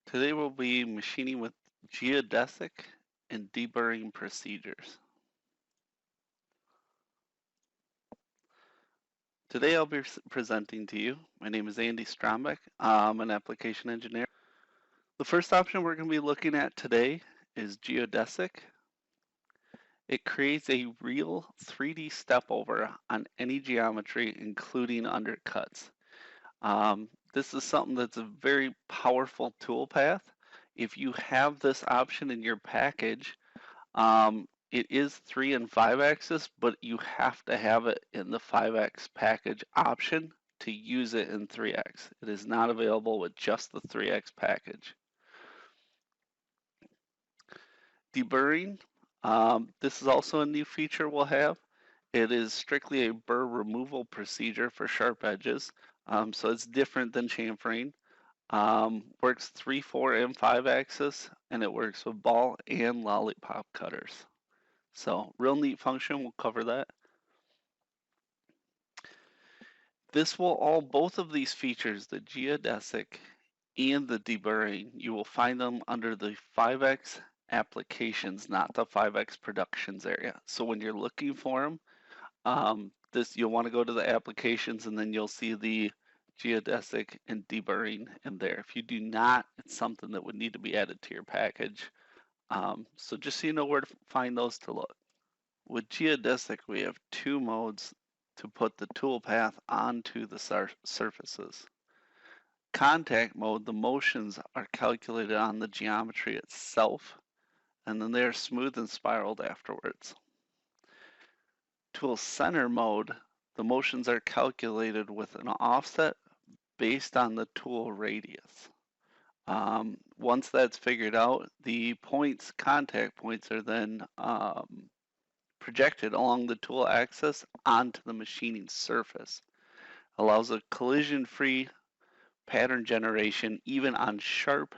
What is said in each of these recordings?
Today we'll be machining with geodesic and deburring procedures. Today I'll be presenting to you. My name is Andy Strombeck. I'm an application engineer. The first option we're going to be looking at today is geodesic. It creates a real 3D step over on any geometry, including undercuts. This is something that's a very powerful toolpath. If you have this option in your package, it is 3 and 5 axis, but you have to have it in the 5x package option to use it in 3x. It is not available with just the 3x package. Deburring, this is also a new feature we'll have. It is strictly a burr removal procedure for sharp edges, so it's different than chamfering. Works 3, 4, and 5 axis, and it works with ball and lollipop cutters. So real neat function, we'll cover that. Both of these features, the geodesic and the deburring, you will find them under the 5x applications, not the 5x productions area. So when you're looking for them, you'll want to go to the applications and then you'll see the geodesic and deburring in there. If you do not, it's something that would need to be added to your package. So just so you know where to find those to look. With geodesic, we have two modes to put the toolpath onto the surfaces. Contact mode, the motions are calculated on the geometry itself, and then they are smooth and spiraled afterwards. Tool center mode, the motions are calculated with an offset based on the tool radius. Once that's figured out, the contact points are then projected along the tool axis onto the machining surface. Allows a collision-free pattern generation even on sharp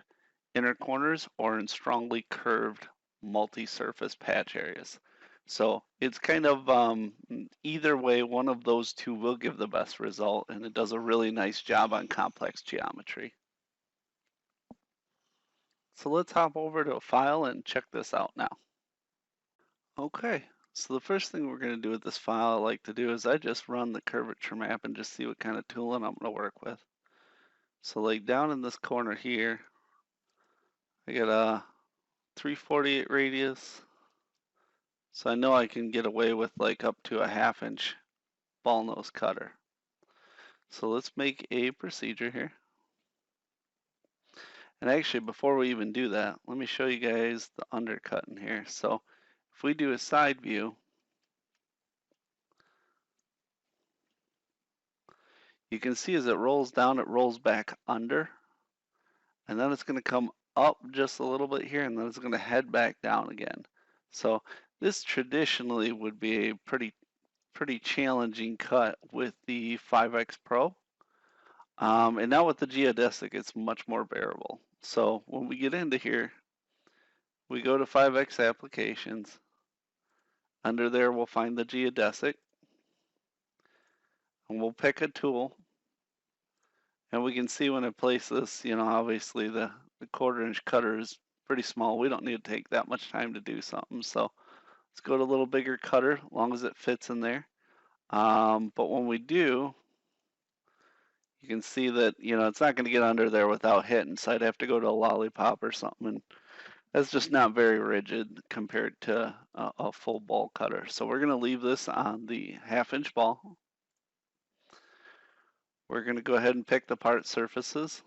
inner corners or in strongly curved multi-surface patch areas. So it's kind of either way, one of those two will give the best result, and it does a really nice job on complex geometry. So let's hop over to a file and check this out now. Okay, so the first thing we're going to do with this file I like to do is I just run the curvature map and just see what kind of tooling I'm going to work with. So like down in this corner here, I got a 348 radius. So I know I can get away with like up to a 1/2 inch ball nose cutter. So let's make a procedure here. And actually, before we even do that, let me show you guys the undercut in here. So if we do a side view, you can see as it rolls down, it rolls back under, and then it's going to come up just a little bit here, and then it's going to head back down again. So this traditionally would be a pretty challenging cut with the 5X Pro. And now with the geodesic, it's much more bearable. So when we get into here, we go to 5X applications. Under there, we'll find the geodesic, and we'll pick a tool. And we can see when I place this, obviously the 1/4 inch cutter is pretty small. We don't need to take that much time to do something. So let's go to a little bigger cutter, as long as it fits in there. But when we do, you can see that, it's not going to get under there without hitting. So I'd have to go to a lollipop or something. And that's just not very rigid compared to a full ball cutter. So we're going to leave this on the 1/2 inch ball. We're going to go ahead and pick the part surfaces.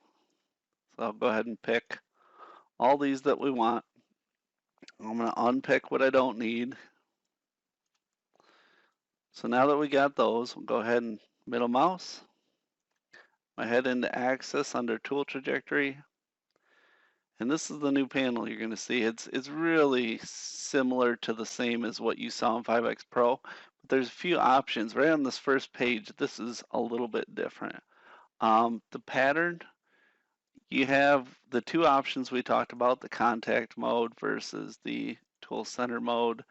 So I'll go ahead and pick all these that we want. I'm going to unpick what I don't need. So now that we got those, we'll go ahead and middle mouse. I head into axis under tool trajectory. And this is the new panel you're going to see. It's really similar to the same as what you saw in 5X Pro, but there's a few options. Right on this first page, this is a little bit different. The pattern, you have the two options we talked about, the contact mode versus the tool center mode.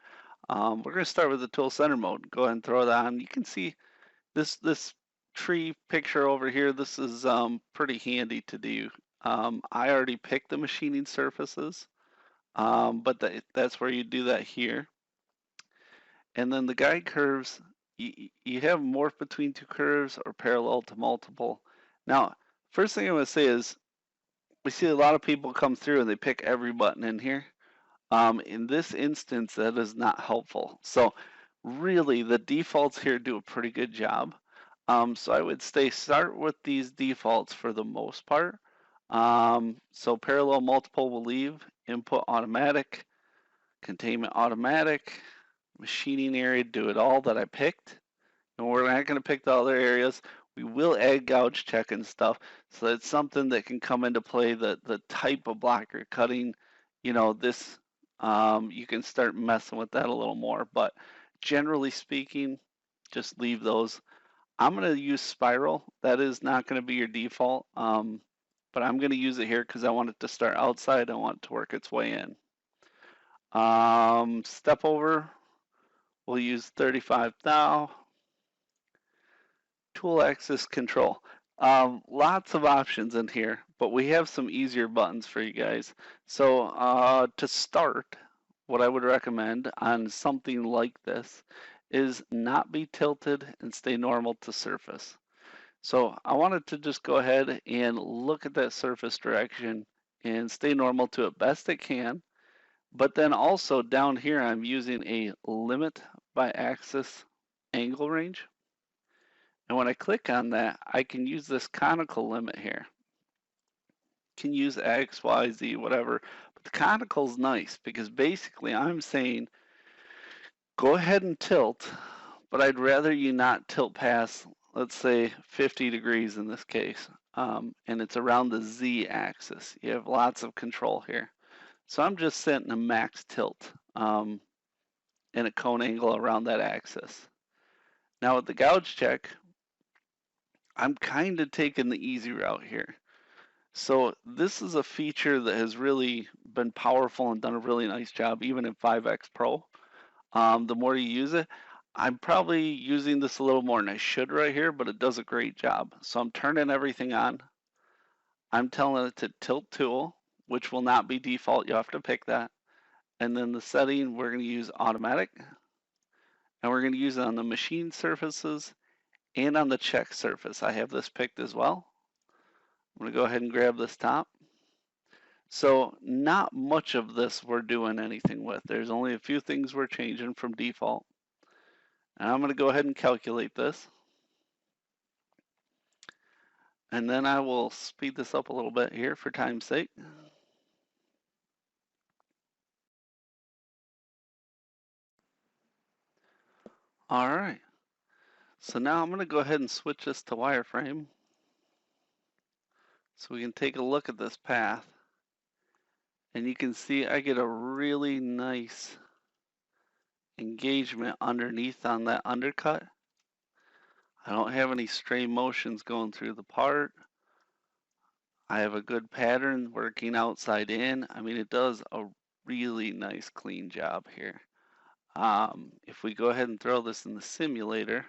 We're going to start with the tool center mode. Go ahead and throw that on. You can see this tree picture over here. This is pretty handy to do. I already picked the machining surfaces, but that's where you do that here. And then the guide curves, you have morph between two curves or parallel to multiple. Now, first thing I'm going to say is we see a lot of people come through and they pick every button in here. In this instance, that is not helpful. So really, the defaults here do a pretty good job. So I would say start with these defaults for the most part. So parallel multiple will leave, input automatic, containment automatic, machining area, do it all that I picked. And we're not going to pick the other areas. We will add gouge check and stuff. So that's something that can come into play, the type of block you're cutting. You know, this, you can start messing with that a little more. But generally speaking, just leave those. I'm going to use spiral. That is not going to be your default. But I'm going to use it here because I want it to start outside. I want it to work its way in. Step over, we'll use 35 thou. Tool axis control. Lots of options in here, but we have some easier buttons for you guys. So to start, what I would recommend on something like this is not be tilted and stay normal to surface. So I wanted to just go ahead and look at that surface direction and stay normal to it best it can. But then also down here, I'm using a limit by axis angle range. And when I click on that, I can use this conical limit here. Can use X, Y, Z, whatever. But the conical is nice because basically I'm saying go ahead and tilt, but I'd rather you not tilt past, let's say, 50 degrees in this case. And it's around the Z axis. You have lots of control here. So I'm just setting a max tilt and a cone angle around that axis. Now with the gouge check, I'm kind of taking the easy route here. So this is a feature that has really been powerful and done a really nice job, even in 5X Pro. The more you use it, I'm probably using this a little more than I should right here, but it does a great job. So I'm turning everything on. I'm telling it to tilt tool, which will not be default. You have to pick that. And then the setting, we're going to use automatic. And we're going to use it on the machine surfaces and on the check surface. I have this picked as well. I'm going to go ahead and grab this top. So not much of this we're doing anything with. There's only a few things we're changing from default. And I'm going to go ahead and calculate this. And then I will speed this up a little bit here for time's sake. All right. So now I'm going to go ahead and switch this to wireframe so we can take a look at this path. And you can see I get a really nice engagement underneath on that undercut. I don't have any stray motions going through the part. I have a good pattern working outside in. I mean, it does a really nice clean job here. If we go ahead and throw this in the simulator,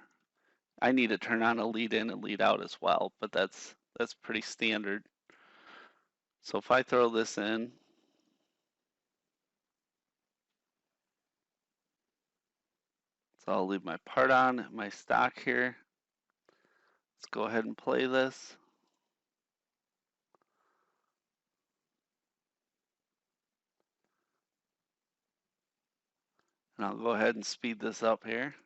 I need to turn on a lead in and lead out as well, but that's pretty standard. So if I throw this in, so I'll leave my part on, my stock here. Let's go ahead and play this. And I'll go ahead and speed this up here.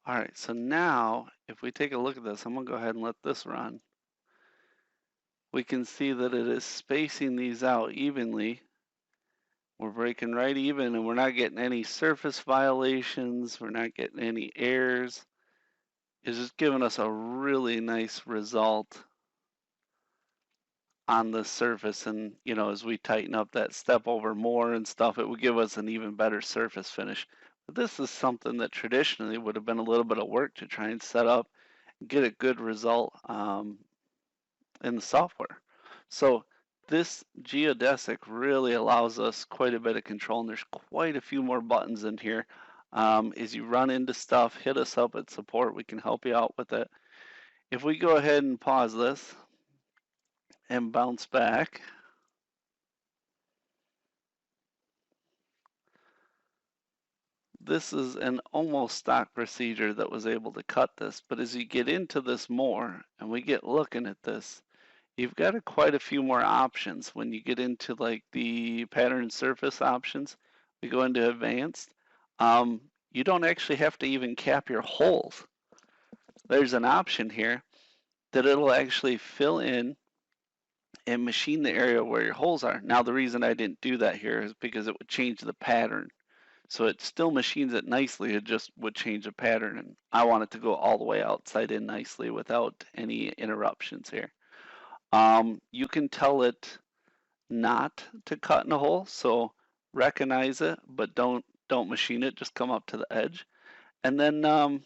All right, so now if we take a look at this, I'm gonna go ahead and let this run. We can see that it is spacing these out evenly. We're breaking right even and we're not getting any surface violations. We're not getting any errors. It's just giving us a really nice result on the surface. And, you know, as we tighten up that step over more and stuff, it would give us an even better surface finish. But this is something that traditionally would have been a little bit of work to try and set up and get a good result in the software. So this Geodesic really allows us quite a bit of control, and there's quite a few more buttons in here. As you run into stuff, hit us up at support. We can help you out with it. If we go ahead and pause this and bounce back, this is an almost stock procedure that was able to cut this. But as you get into this more and we get looking at this, you've got quite a few more options. When you get into like the pattern surface options, we go into advanced. You don't actually have to even cap your holes. There's an option here that it'll actually fill in and machine the area where your holes are. Now, the reason I didn't do that here is because it would change the pattern. So it still machines it nicely, it just would change the pattern. And I want it to go all the way outside in nicely without any interruptions here. You can tell it not to cut in a hole, so recognize it, but don't machine it, just come up to the edge. And then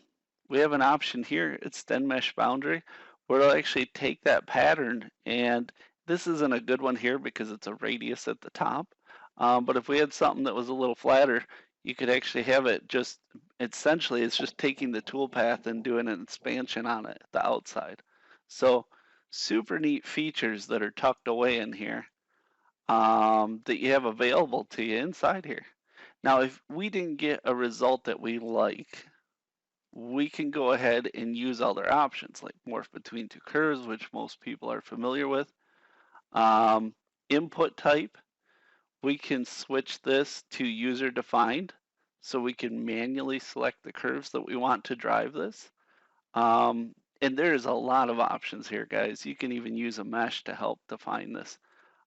we have an option here, extend mesh boundary, where it'll actually take that pattern, and this isn't a good one here because it's a radius at the top. But if we had something that was a little flatter, you could actually have it just, essentially, it's just taking the toolpath and doing an expansion on it, the outside. So super neat features that are tucked away in here that you have available to you inside here. Now, if we didn't get a result that we like, we can go ahead and use other options like morph between two curves, which most people are familiar with. Input type, we can switch this to user defined, so we can manually select the curves that we want to drive this. And there's a lot of options here, guys. You can even use a mesh to help define this.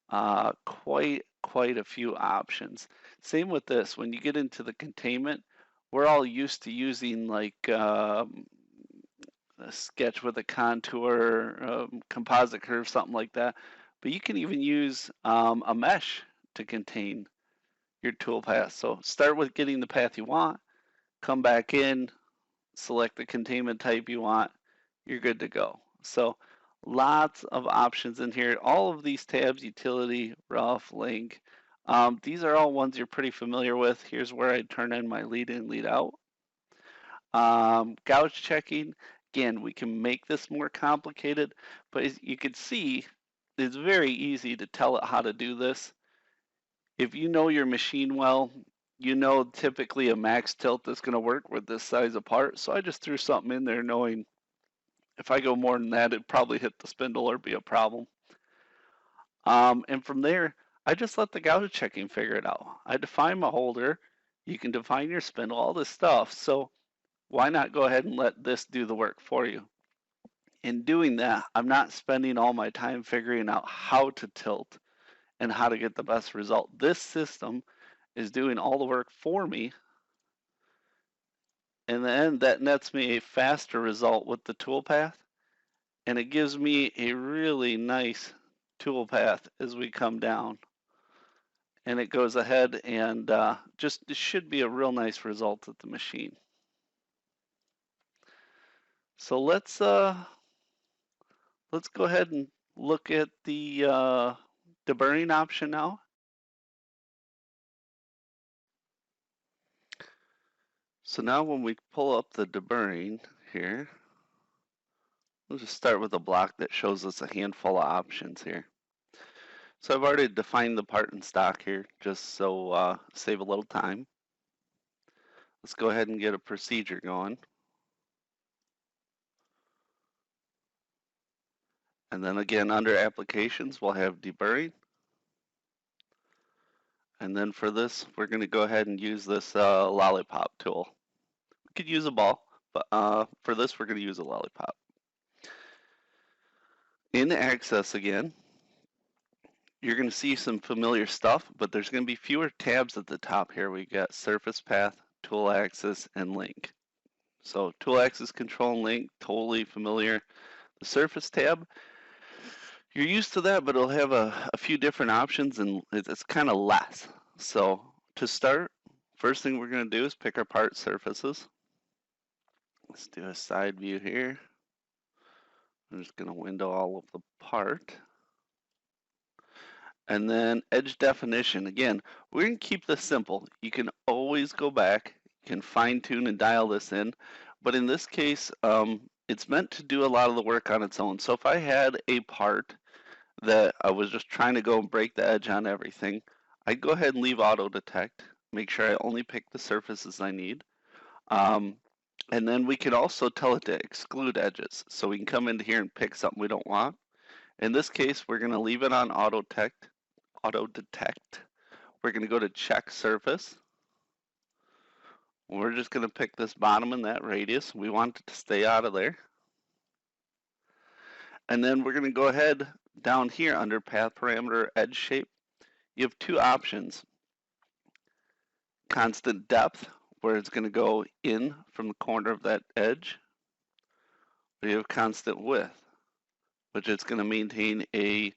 Quite a few options. Same with this. When you get into the containment, we're all used to using like a sketch with a contour, composite curve, something like that. But you can even use a mesh to contain your toolpath. So start with getting the path you want, come back in, select the containment type you want, you're good to go. So lots of options in here. All of these tabs, utility, rough, link, these are all ones you're pretty familiar with. Here's where I turn in my lead in, lead out. Gouge checking, again, we can make this more complicated, but as you can see, it's very easy to tell it how to do this. If you know your machine well, you know typically a max tilt is going to work with this size of part. So I just threw something in there knowing if I go more than that, it'd probably hit the spindle or be a problem. And from there, I just let the gouge checking figure it out. I define my holder. You can define your spindle, all this stuff. So why not go ahead and let this do the work for you? In doing that, I'm not spending all my time figuring out how to tilt and how to get the best result. This system is doing all the work for me. In the end, that nets me a faster result with the toolpath, and it gives me a really nice toolpath as we come down. And it goes ahead and just it should be a real nice result at the machine. So let's go ahead and look at the deburring option now. So now when we pull up the deburring here, we'll just start with a block that shows us a handful of options here. So I've already defined the part in stock here, just so save a little time. Let's go ahead and get a procedure going. And then again, under applications, we'll have deburring. And then for this, we're going to go ahead and use this lollipop tool. We could use a ball, but for this, we're going to use a lollipop. In Access again, you're going to see some familiar stuff, but there's going to be fewer tabs at the top here. We got Surface Path, Tool Axis, and Link. So Tool Axis, Control, and Link, totally familiar. The Surface tab, you're used to that, but it'll have a few different options, and it's kind of less. So to start, first thing we're going to do is pick our part surfaces. Let's do a side view here. I'm just going to window all of the part. And then edge definition. Again, we're going to keep this simple. You can always go back. can fine tune and dial this in. But in this case, it's meant to do a lot of the work on its own. So if I had a part that I was just trying to go and break the edge on everything, I'd go ahead and leave auto detect, make sure I only pick the surfaces I need. And then we can also tell it to exclude edges. So we can come into here and pick something we don't want. In this case, we're going to leave it on auto detect. We're going to go to check surface. We're just going to pick this bottom and that radius. We want it to stay out of there. And then we're going to go ahead down here under path parameter edge shape. You have two options. Constant depth, where it's going to go in from the corner of that edge. Or you have constant width, which is going to maintain a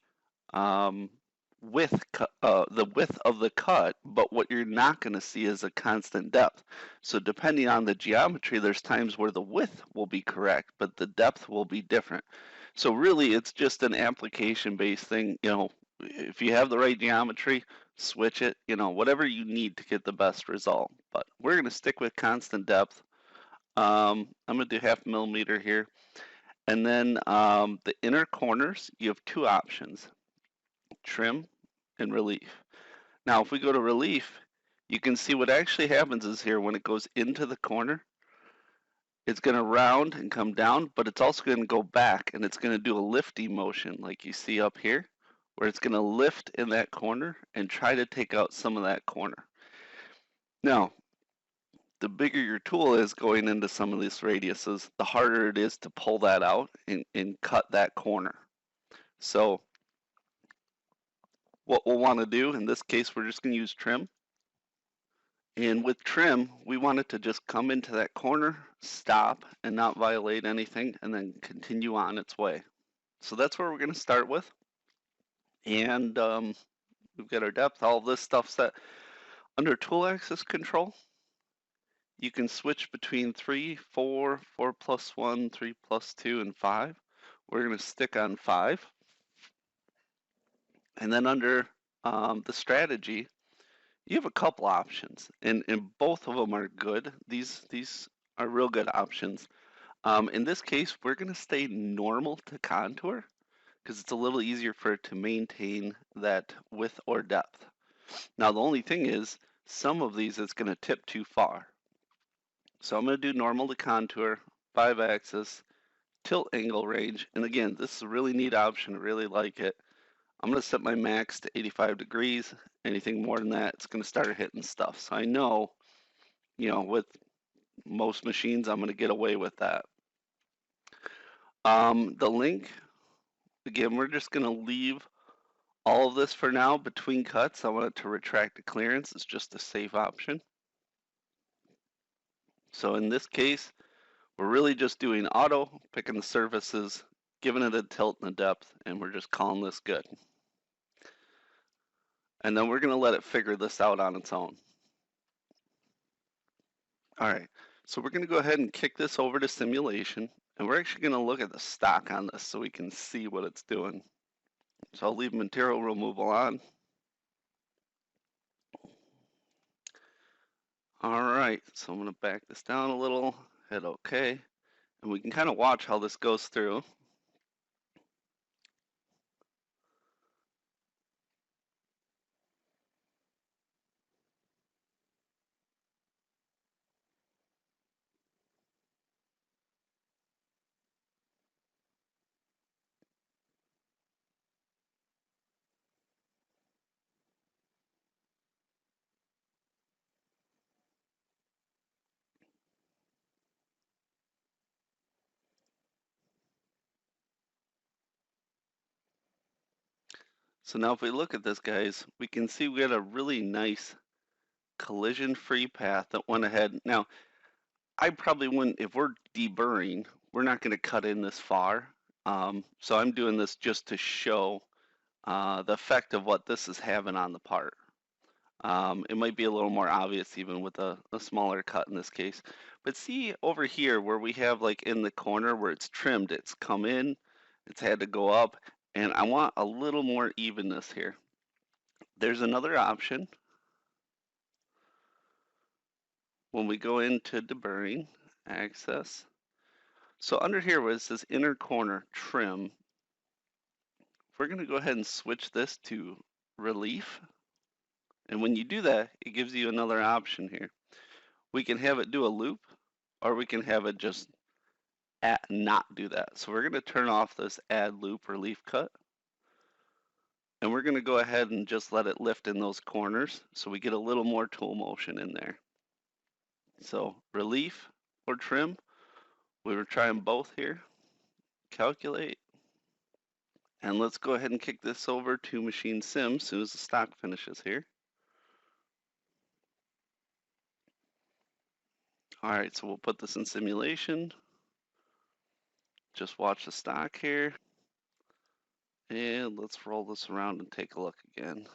the width of the cut, but what you're not going to see is a constant depth. So depending on the geometry, there's times where the width will be correct, but the depth will be different. So really, it's just an application-based thing. You know, if you have the right geometry, switch it, you know, whatever you need to get the best result. But we're going to stick with constant depth. I'm going to do 0.5 millimeter here. And then the inner corners, you have two options, trim and relief. Now, if we go to relief, you can see what actually happens is here when it goes into the corner, it's going to round and come down, but it's also going to go back and it's going to do a lifting motion like you see up here, where it's going to lift in that corner and try to take out some of that corner. Now, the bigger your tool is going into some of these radiuses, the harder it is to pull that out and cut that corner. So what we'll want to do, in this case, we're just going to use trim. And with trim, we want it to just come into that corner, stop, and not violate anything, and then continue on its way. So that's where we're going to start with. And we've got our depth, all of this stuff set. Under tool axis control, you can switch between 3, 4, 4 plus 1, 3 plus 2, and 5. We're going to stick on 5. And then under the strategy, you have a couple options, and both of them are good. These are real good options. In this case, we're going to stay normal to contour because it's a little easier for it to maintain that width or depth. Now, the only thing is, some of these it's going to tip too far. So I'm going to do normal to contour, 5-axis, tilt angle range. And again, this is a really neat option. I really like it. I'm going to set my max to 85 degrees. Anything more than that, it's going to start hitting stuff. So I know, you know, with most machines, I'm going to get away with that. The link, again, we're just going to leave all of this for now between cuts. I want it to retract the clearance. It's just a safe option. So in this case, we're really just doing auto, picking the surfaces, giving it a tilt and a depth, and we're just calling this good. And then we're going to let it figure this out on its own. All right, so we're going to go ahead and kick this over to simulation, and we're actually going to look at the stock on this so we can see what it's doing. So I'll leave material removal on. All right, so I'm going to back this down a little, hit OK, and we can kind of watch how this goes through. So now if we look at this, guys, we can see we had a really nice collision-free path that went ahead. Now, I probably wouldn't, if we're deburring, we're not going to cut in this far. So I'm doing this just to show the effect of what this is having on the part. It might be a little more obvious even with a smaller cut in this case. But see over here where we have like in the corner where it's trimmed, it's come in, it's had to go up, and I want a little more evenness here. There's another option. when we go into deburring, access, so under here where it says inner corner trim, we're going to go ahead and switch this to relief. And when you do that, it gives you another option here. We can have it do a loop, or we can have it just not do that. So we're going to turn off this add loop relief cut. And we're going to go ahead and just let it lift in those corners so we get a little more tool motion in there. So relief or trim, we were trying both here. Calculate. And let's go ahead and kick this over to machine sim as soon as the stock finishes here. All right, so we'll put this in simulation. Just watch the stock here. And let's roll this around and take a look again.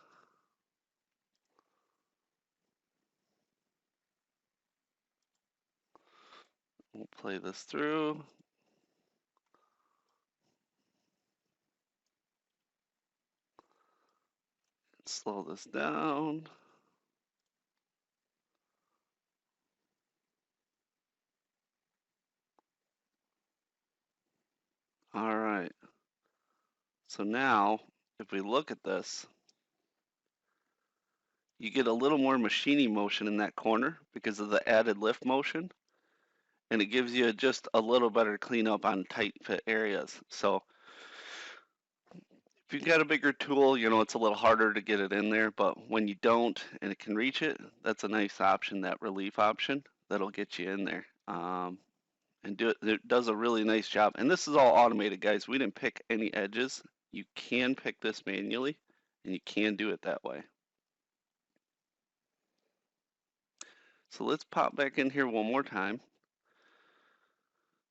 We'll play this through. Slow this down. All right. So now, if we look at this, you get a little more machining motion in that corner because of the added lift motion, and it gives you just a little better cleanup on tight fit areas. So if you've got a bigger tool, you know, it's a little harder to get it in there, but when you don't and it can reach it, that's a nice option, that relief option, that'll get you in there. And it does a really nice job. And this is all automated, guys. We didn't pick any edges. You can pick this manually, and you can do it that way. So let's pop back in here one more time.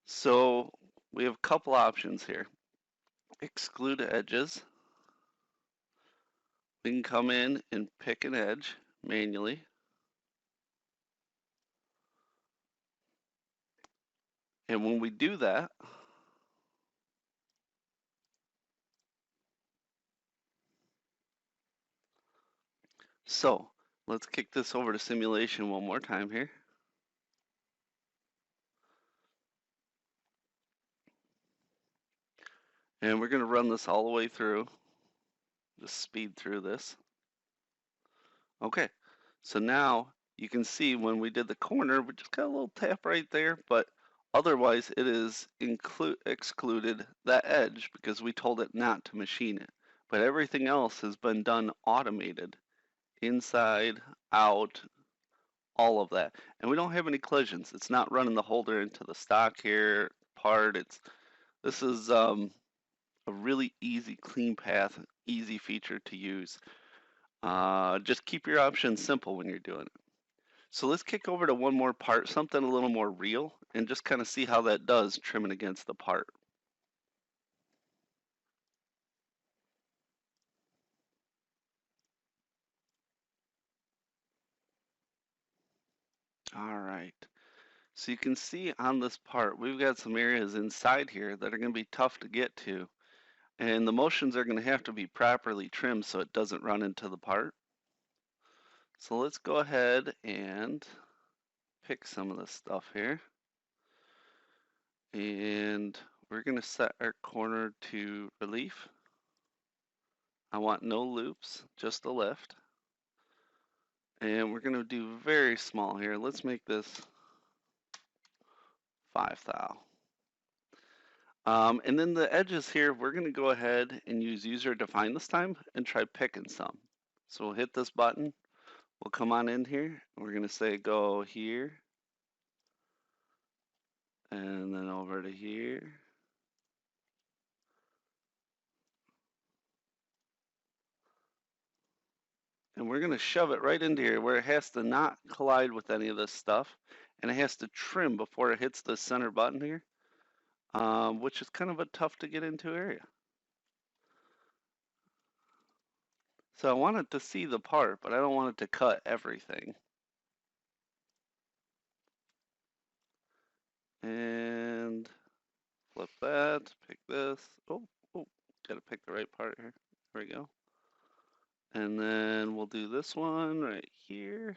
So we have a couple options here. Exclude edges. We can come in and pick an edge manually. And when we do that, so let's kick this over to simulation one more time here. And we're going to run this all the way through. Just speed through this. Okay, so now you can see when we did the corner, we just got a little tap right there, but otherwise it is excluded that edge because we told it not to machine it. But everything else has been done automated, inside, out, all of that. And we don't have any collisions. It's not running the holder into the stock here part. This is a really easy, clean path, easy feature to use. Just keep your options simple when you're doing it. So let's kick over to one more part, something a little more real, and just kind of see how that does trimming against the part. All right. So you can see on this part, we've got some areas inside here that are going to be tough to get to. And the motions are going to have to be properly trimmed so it doesn't run into the part. So let's go ahead and pick some of this stuff here. And we're going to set our corner to relief. I want no loops, just a lift. And we're going to do very small here. Let's make this 5 thou. And then the edges here, we're going to go ahead and use user define this time and try picking some. So we'll hit this button. We'll come on in here. We're going to say go here. And then over to here. And we're going to shove it right into here where it has to not collide with any of this stuff. And it has to trim before it hits the center button here, which is kind of a tough to get into area. So I want it to see the part, but I don't want it to cut everything. And flip that, pick this. Oh, gotta pick the right part here. There we go. And then we'll do this one right here.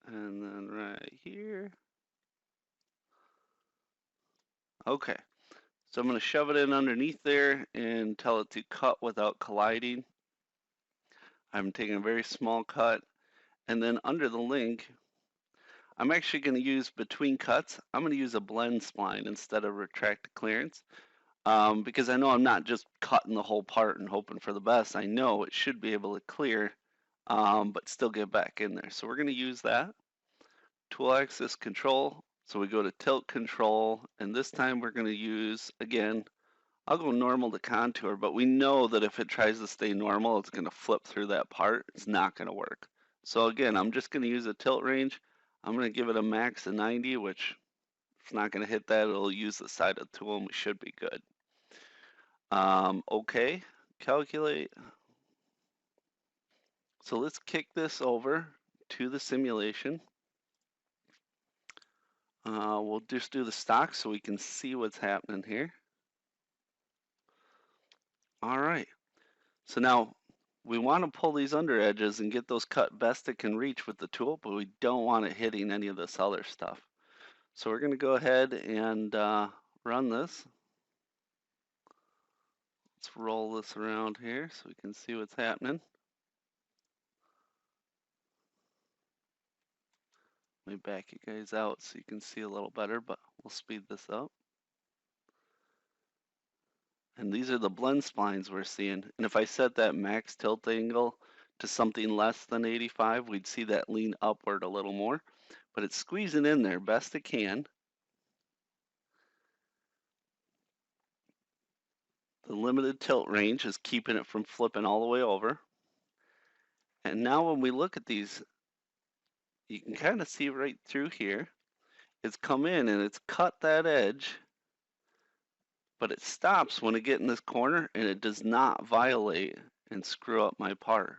And then right here. Okay, so I'm going to shove it in underneath there and tell it to cut without colliding. I'm taking a very small cut. And then under the link, I'm actually going to use between cuts. I'm going to use a blend spline instead of retract clearance because I know I'm not just cutting the whole part and hoping for the best. I know it should be able to clear, but still get back in there. So we're going to use that. Tool axis control. So we go to tilt control, and this time we're going to use, again, I'll go normal to contour, but we know that if it tries to stay normal, it's going to flip through that part. It's not going to work. So again, I'm just going to use a tilt range. I'm going to give it a max of 90, which if it's not going to hit that, it'll use the side of the tool, and we should be good. Okay, calculate. So let's kick this over to the simulation. We'll just do the stock so we can see what's happening here. All right, so now we want to pull these under edges and get those cut best it can reach with the tool, but we don't want it hitting any of this other stuff. So we're going to go ahead and run this. Let's roll this around here so we can see what's happening. Let me back you guys out so you can see a little better, but we'll speed this up. And these are the blend splines we're seeing. And if I set that max tilt angle to something less than 85, we'd see that lean upward a little more. But it's squeezing in there best it can. The limited tilt range is keeping it from flipping all the way over. And now when we look at these, you can kind of see right through here. It's come in and it's cut that edge, but it stops when it gets in this corner and it does not violate and screw up my part.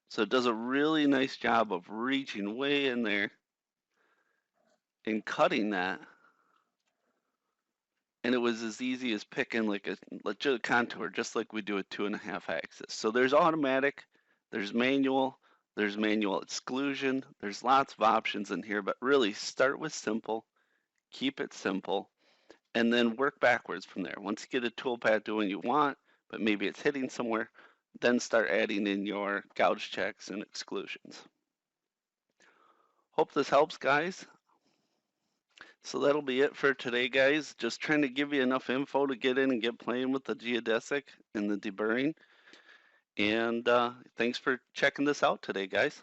So it does a really nice job of reaching way in there and cutting that. And it was as easy as picking like a legit contour, just like we do a 2.5 axis. So there's automatic, there's manual exclusion, there's lots of options in here, but really start with simple, keep it simple, and then work backwards from there. Once you get a toolpath doing what you want, but maybe it's hitting somewhere, then start adding in your gouge checks and exclusions. Hope this helps, guys. So that'll be it for today, guys. Just trying to give you enough info to get in and get playing with the Geodesic and the deburring. And thanks for checking this out today, guys.